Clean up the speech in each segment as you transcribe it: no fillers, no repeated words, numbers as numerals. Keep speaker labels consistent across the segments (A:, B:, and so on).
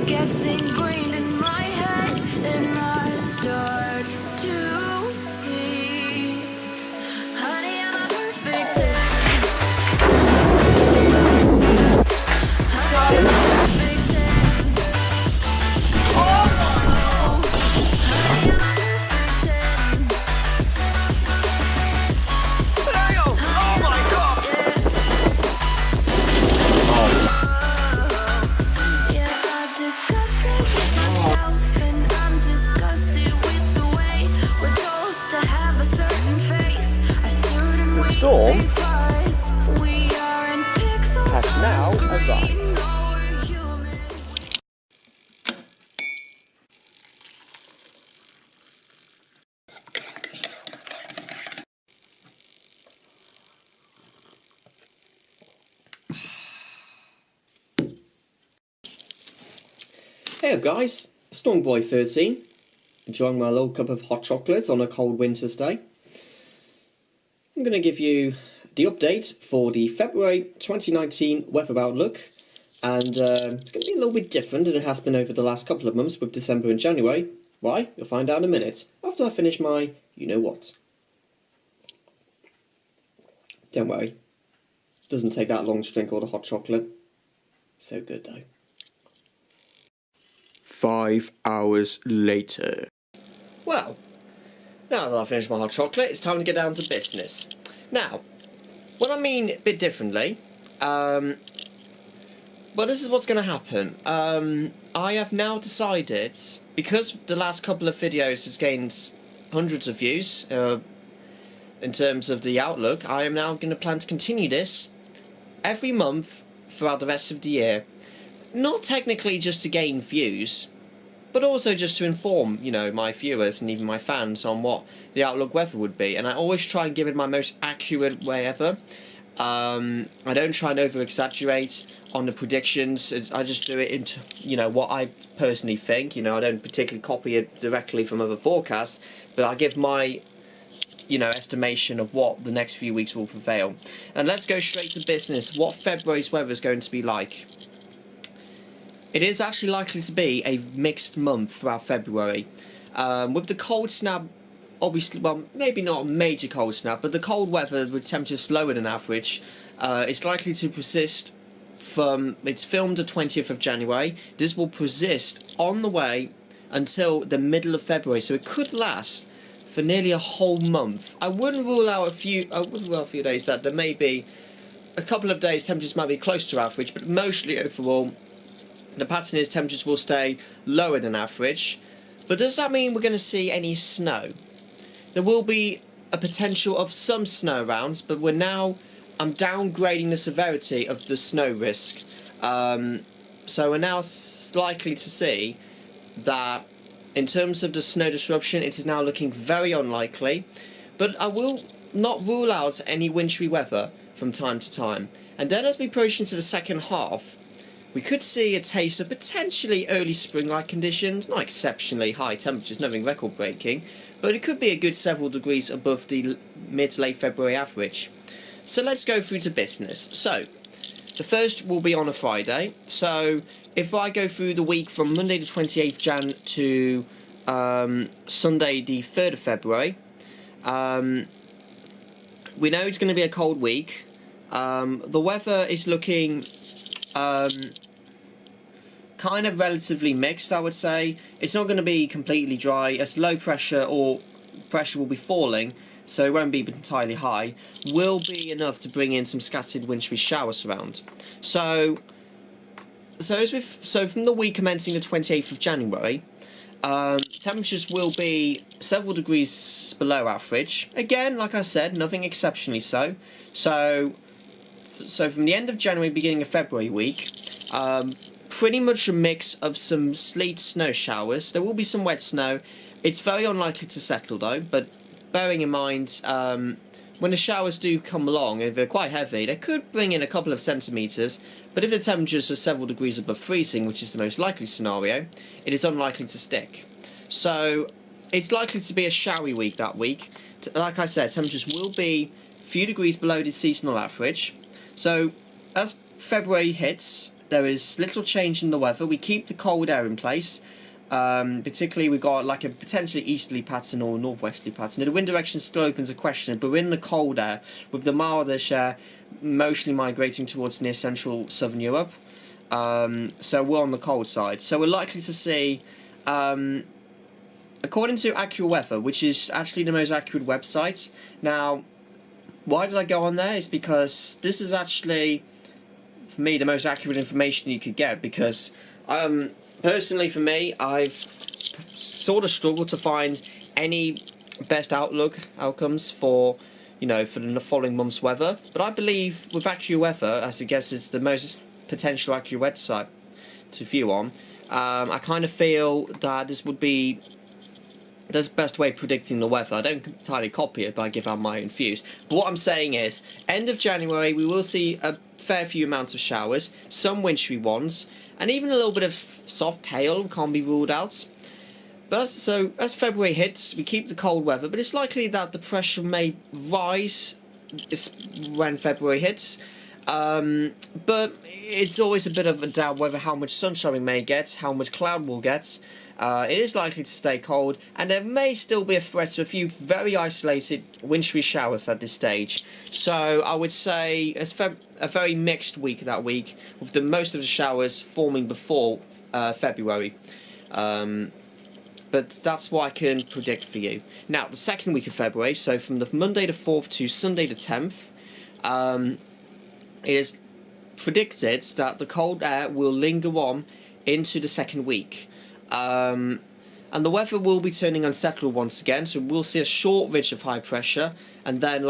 A: gets ingrained in my head, and I start to see, honey, I'm a perfect 10. Honey, I'm a perfect 10. Oh, honey, I'm a perfect 10.
B: Oh my God!
A: Yeah, I've discussed it with myself, and I'm disgusted with the way we're told to have a certain face, a certain
B: The
A: way
B: storm
A: we flies. We are in pixels
B: has
A: on
B: now
A: the screen.
B: arrived.
A: No, we're human.
B: Hey guys, Stormboy13, enjoying my little cup of hot chocolate on a cold winter's day. I'm going to give you the update for the February 2019 weather outlook, and it's going to be a little bit different than it has been over the last couple of months with December and January. Why? You'll find out in a minute, after I finish my you-know-what. Don't worry, doesn't take that long to drink all the hot chocolate. So good though. 5 hours later. Well, now that I've finished my hot chocolate, it's time to get down to business. Now, what I mean a bit differently, well, this is what's going to happen. I have now decided, because the last couple of videos has gained hundreds of views in terms of the outlook, I am now going to plan to continue this every month throughout the rest of the year. Not technically just to gain views, but also just to inform, you know, my viewers and even my fans on what the outlook weather would be. And I always try and give it my most accurate way ever. I don't try and over-exaggerate on the predictions. I just do it into, you know, what I personally think. You know, I don't particularly copy it directly from other forecasts, but I give my, you know, estimation of what the next few weeks will prevail. And let's go straight to business. What February's weather is going to be like. It is actually likely to be a mixed month throughout February. With the cold snap, obviously, well, maybe not a major cold snap, but the cold weather with temperatures lower than average, it's likely to persist from, it's filmed the 20th of January. This will persist on the way until the middle of February, so it could last for nearly a whole month. I wouldn't rule out a few days that there may be a couple of days temperatures might be close to average, but mostly overall, the pattern is temperatures will stay lower than average. But does that mean we're going to see any snow? There will be a potential of some snow around, but I'm downgrading the severity of the snow risk. So we're now likely to see that in terms of the snow disruption, it is now looking very unlikely. But I will not rule out any wintry weather from time to time. And then as we approach into the second half, we could see a taste of potentially early spring-like conditions, not exceptionally high temperatures, nothing record-breaking, but it could be a good several degrees above the mid to late February average. So let's go through to business. So, the first will be on a Friday. So, if I go through the week from Monday the 28th Jan to Sunday the 3rd of February, we know it's going to be a cold week. The weather is looking kind of relatively mixed, I would say. It's not going to be completely dry, as low pressure or pressure will be falling, so it won't be entirely high, will be enough to bring in some scattered wintry showers around. So from the week commencing the 28th of January, temperatures will be several degrees below average. Again, like I said, nothing exceptionally so. So from the end of January, beginning of February week, pretty much a mix of some sleet snow showers. There will be some wet snow. It's very unlikely to settle though, but bearing in mind, when the showers do come along, if they're quite heavy, they could bring in a couple of centimetres, but if the temperatures are several degrees above freezing, which is the most likely scenario, it is unlikely to stick. So it's likely to be a showery week that week. Like I said, temperatures will be a few degrees below the seasonal average. So as February hits, there is little change in the weather. We keep the cold air in place. Particularly, we've got like a potentially easterly pattern or northwesterly pattern. The wind direction still opens a question, but we're in the cold air with the mildish air mostly migrating towards near central southern Europe. So we're on the cold side. So we're likely to see, according to AccuWeather, which is actually the most accurate website. Now, why did I go on there? It's because this is actually, for me, the most accurate information you could get. Because personally, for me, I've sort of struggled to find any best outcomes for, for the following month's weather. But I believe with AccuWeather, as I guess it's the most potential accurate website to view on, I kind of feel that this would be the best way of predicting the weather. I don't entirely copy it, but I give out my own views. But what I'm saying is, end of January, we will see a fair few amounts of showers, some wintry ones, and even a little bit of soft hail can't be ruled out. But as February hits, we keep the cold weather, but it's likely that the pressure may rise when February hits. But it's always a bit of a doubt whether how much sunshine we may get, how much cloud we'll get. It is likely to stay cold, and there may still be a threat to a few very isolated wintry showers at this stage. So I would say it's a very mixed week that week, with most of the showers forming before February. But that's what I can predict for you. Now, the second week of February, so from the Monday the 4th to Sunday the 10th, it is predicted that the cold air will linger on into the second week. And the weather will be turning unsettled once again, so we'll see a short ridge of high pressure, and then,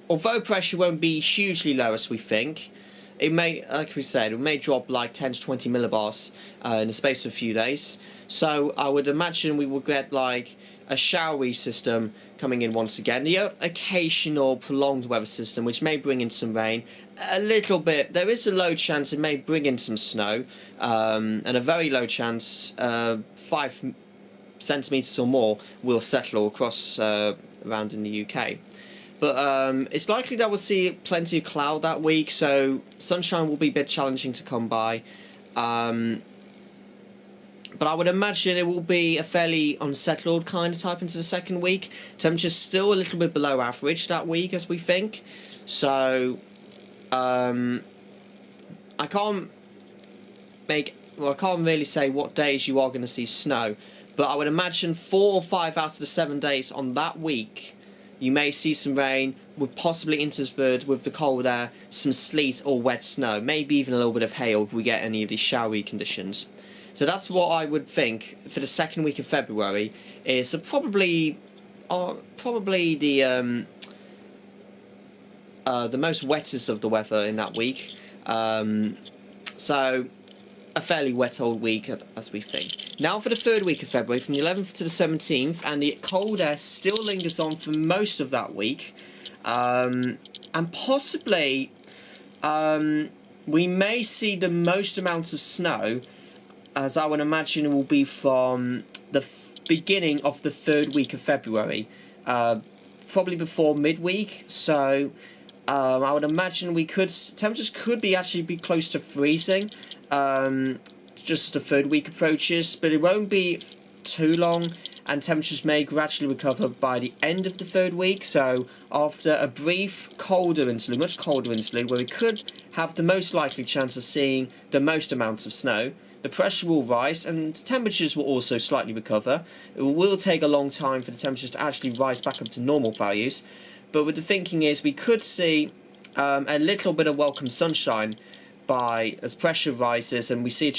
B: although pressure won't be hugely low as we think, it may, like we said, it may drop like 10 to 20 millibars in the space of a few days. So I would imagine we will get like a showery system coming in once again. The occasional prolonged weather system, which may bring in some rain, a little bit. There is a low chance it may bring in some snow, and a very low chance 5 centimeters or more will settle across around in the UK. But it's likely that we'll see plenty of cloud that week, so sunshine will be a bit challenging to come by. But I would imagine it will be a fairly unsettled kind of type into the second week. Temperature's still a little bit below average that week, as we think. So I can't really say what days you are going to see snow, but I would imagine 4 or 5 out of the 7 days on that week you may see some rain, with possibly interspersed with the cold air some sleet or wet snow, maybe even a little bit of hail if we get any of these showery conditions. So that's what I would think for the second week of February is probably the most wettest of the weather in that week. So a fairly wet old week, as we think. Now for the third week of February, from the 11th to the 17th, and the cold air still lingers on for most of that week, and possibly we may see the most amounts of snow, as I would imagine will be from the beginning of the third week of February, probably before midweek. So I would imagine temperatures could actually be close to freezing just as the third week approaches, but it won't be too long, and temperatures may gradually recover by the end of the third week. So after a brief colder interlude, much colder interlude, where we could have the most likely chance of seeing the most amounts of snow, the pressure will rise and temperatures will also slightly recover. It will take a long time for the temperatures to actually rise back up to normal values, but what the thinking is we could see a little bit of welcome sunshine as pressure rises, and we see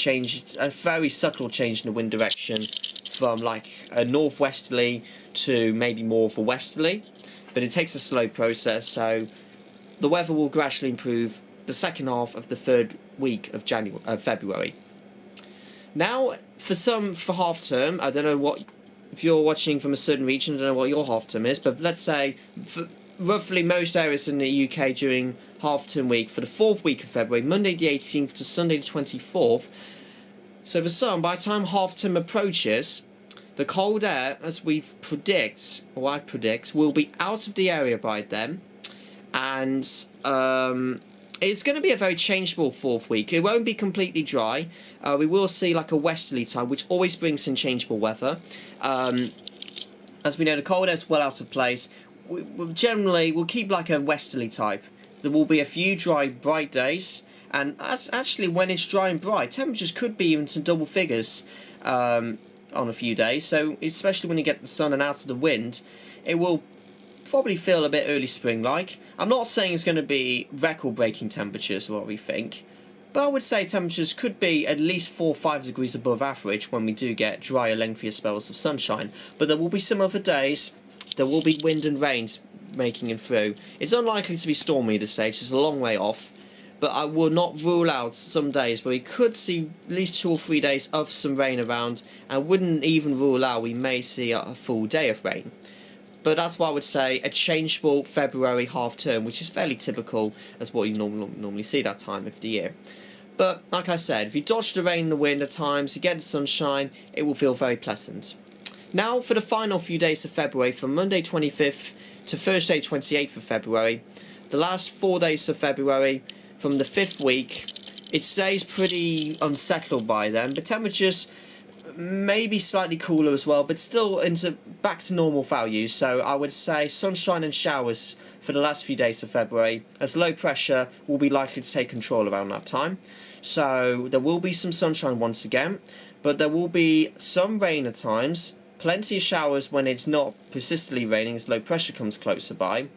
B: a very subtle change in the wind direction from like a northwesterly to maybe more of a westerly, but it takes a slow process. So the weather will gradually improve the second half of the third week of February. Now, for half term, I don't know if you're watching from a certain region, I don't know what your half term is, but let's say for roughly most areas in the UK during half term week, for the fourth week of February, Monday the 18th to Sunday the 24th. So for some, by the time half term approaches, the cold air, as I predict, will be out of the area by then, and it's going to be a very changeable 4th week. It won't be completely dry. We will see like a westerly tide, which always brings in changeable weather. As we know, the cold air is well out of place. We'll keep like a westerly type. There will be a few dry, bright days, and actually when it's dry and bright, temperatures could be even some double figures on a few days. So especially when you get the sun and out of the wind, it will probably feel a bit early spring-like. I'm not saying it's going to be record-breaking temperatures, what we think, but I would say temperatures could be at least 4 or 5 degrees above average when we do get drier, lengthier spells of sunshine. But there will be some other days, there will be wind and rains making it through. It's unlikely to be stormy at this stage, it's a long way off, but I will not rule out some days where we could see at least 2 or 3 days of some rain around, and wouldn't even rule out we may see a full day of rain. But that's why I would say a changeable February half term, which is fairly typical as what you normally see that time of the year. But like I said, if you dodge the rain and the wind at times, you get the sunshine, it will feel very pleasant. Now for the final few days of February, from Monday 25th to Thursday 28th of February, the last 4 days of February, from the 5th week, it stays pretty unsettled by then, but temperatures maybe slightly cooler as well, but still back to normal values. So I would say sunshine and showers for the last few days of February, as low pressure will be likely to take control around that time. So there will be some sunshine once again, but there will be some rain at times, plenty of showers when it's not persistently raining as low pressure comes closer by,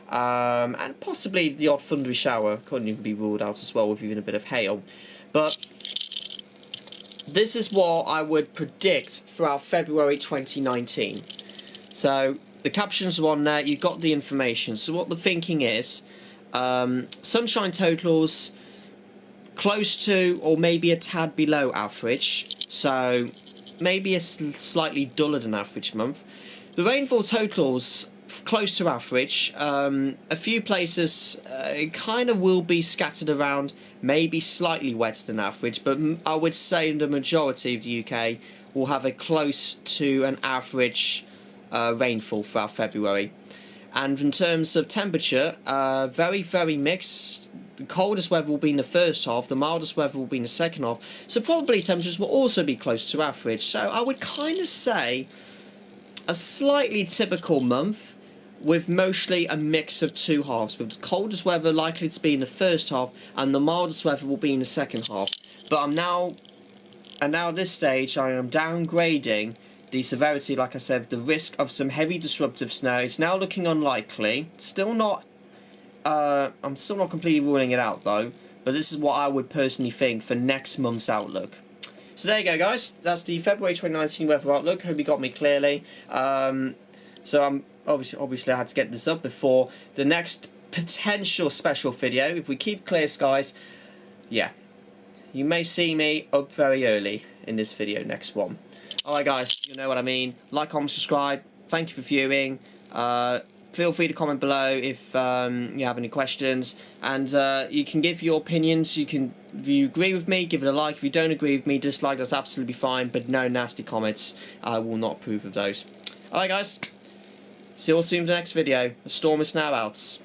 B: and possibly the odd thundery shower couldn't even be ruled out as well, with even a bit of hail. But this is what I would predict throughout February 2019. So the captions are on there, you've got the information. So what the thinking is, sunshine totals close to or maybe a tad below average, so maybe a slightly duller than average month. The rainfall totals close to average. A few places it kind of will be scattered around, maybe slightly wetter than average, but I would say the majority of the UK will have a close to an average rainfall throughout February. And in terms of temperature, very, very mixed. The coldest weather will be in the first half, the mildest weather will be in the second half, so probably temperatures will also be close to average. So I would kind of say a slightly typical month, with mostly a mix of 2 halves, with the coldest weather likely to be in the first half and the mildest weather will be in the second half. But now at this stage I am downgrading the severity, like I said, the risk of some heavy disruptive snow. It's now looking unlikely. Still not I'm still not completely ruling it out though, but this is what I would personally think for next month's outlook. So there you go, guys, that's the February 2019 weather outlook. Hope you got me clearly. So I'm obviously I had to get this up before the next potential special video. If we keep clear skies, yeah, you may see me up very early in this video, next one. Alright guys, you know what I mean. Like, comment, subscribe. Thank you for viewing. Feel free to comment below if you have any questions, and you can give your opinions. If you agree with me, give it a like. If you don't agree with me, dislike, that's absolutely fine, but no nasty comments. I will not approve of those. Alright guys, see you all soon for the next video. The storm is now out.